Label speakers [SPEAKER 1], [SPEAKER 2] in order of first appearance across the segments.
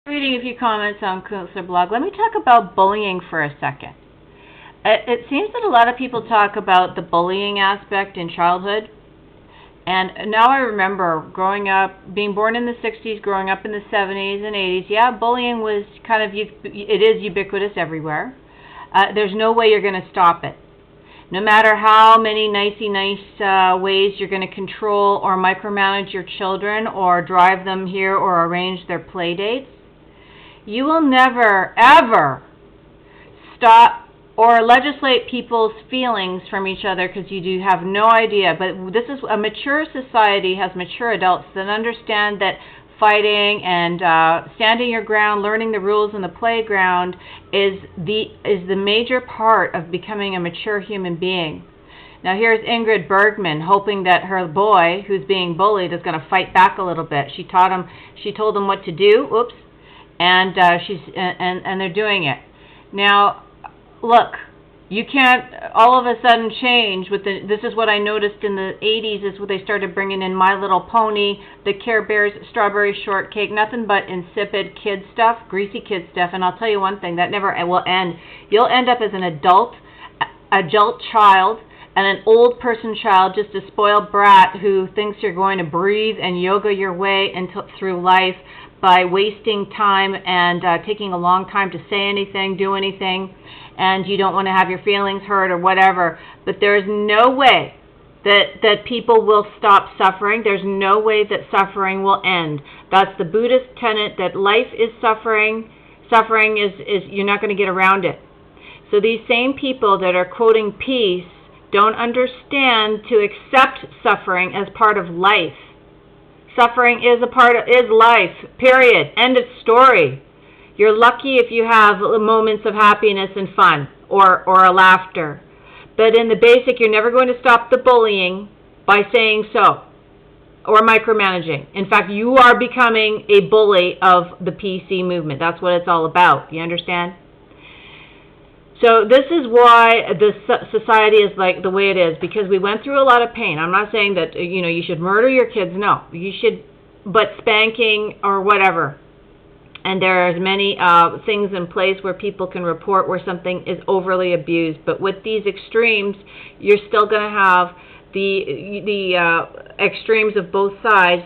[SPEAKER 1] Reading a few comments on Counselor Blog. Let me talk about bullying for a second. It seems that a lot of people talk about the bullying aspect in childhood. And now I remember growing up, being born in the 60s, growing up in the 70s and 80s. Yeah, bullying was kind of, it is ubiquitous everywhere. There's no way you're going to stop it. No matter how many nice ways you're going to control or micromanage your children or drive them here or arrange their play dates, you will never, ever stop or legislate people's feelings from each other, because you do have no idea. But this is a mature society, has mature adults that understand that fighting and standing your ground, learning the rules in the playground is the major part of becoming a mature human being. Now here's Ingrid Bergman hoping that her boy, who's being bullied, is going to fight back a little bit. She told him what to do. Oops. And they're doing it. Now, look, you can't all of a sudden change with this is what I noticed in the 80s is when they started bringing in My Little Pony, the Care Bears, strawberry shortcake, nothing but insipid kid stuff, greasy kid stuff. And I'll tell you one thing, that never will end. You'll end up as an adult child and an old person child, just a spoiled brat who thinks you're going to breathe and yoga your way through life by wasting time and taking a long time to say anything, do anything, and you don't want to have your feelings hurt or whatever. But there's no way that people will stop suffering. There's no way that suffering will end. That's the Buddhist tenet that life is suffering. Suffering is you're not going to get around it. So these same people that are quoting peace don't understand to accept suffering as part of life. Suffering is life, period. End of story. You're lucky if you have moments of happiness and fun or a laughter. But in the basic, you're never going to stop the bullying by saying so or micromanaging. In fact, you are becoming a bully of the PC movement. That's what it's all about. You understand? So this is why the society is like the way it is, because we went through a lot of pain. I'm not saying that you should murder your kids. No, you should, but spanking or whatever. And there's many things in place where people can report where something is overly abused. But with these extremes, you're still going to have the extremes of both sides,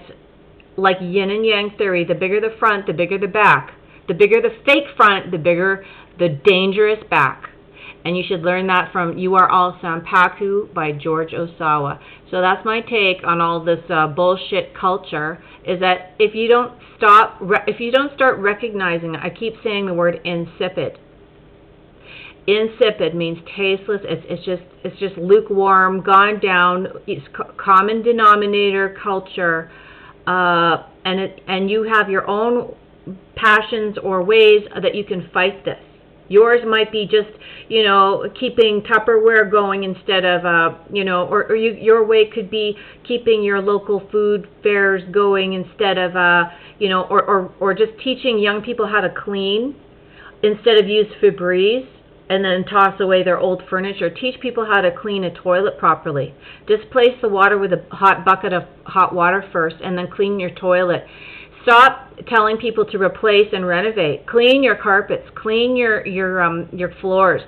[SPEAKER 1] like yin and yang theory. The bigger the front, the bigger the back. The bigger the fake front, the bigger the dangerous back. And you should learn that from You Are All Sanpaku by George Osawa. So that's my take on all this bullshit culture, is that if you don't start recognizing, I keep saying the word insipid. Insipid means tasteless. It's just lukewarm, gone down. It's common denominator culture, and you have your own passions or ways that you can fight this. Yours might be just, keeping Tupperware going instead of, your way could be keeping your local food fairs going instead of, or just teaching young people how to clean instead of use Febreeze and then toss away their old furniture. Teach people how to clean a toilet properly. Displace the water with a hot bucket of hot water first and then clean your toilet. Stop telling people to replace and renovate. Clean your carpets. Clean your floors.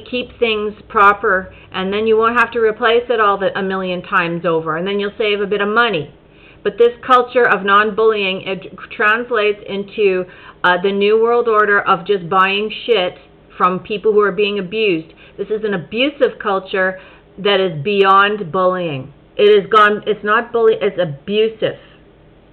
[SPEAKER 1] Keep things proper, and then you won't have to replace it all a million times over, and then you'll save a bit of money. But this culture of non-bullying, it translates into the New World Order of just buying shit from people who are being abused. This is an abusive culture that is beyond bullying. It's not bullying, it's abusive.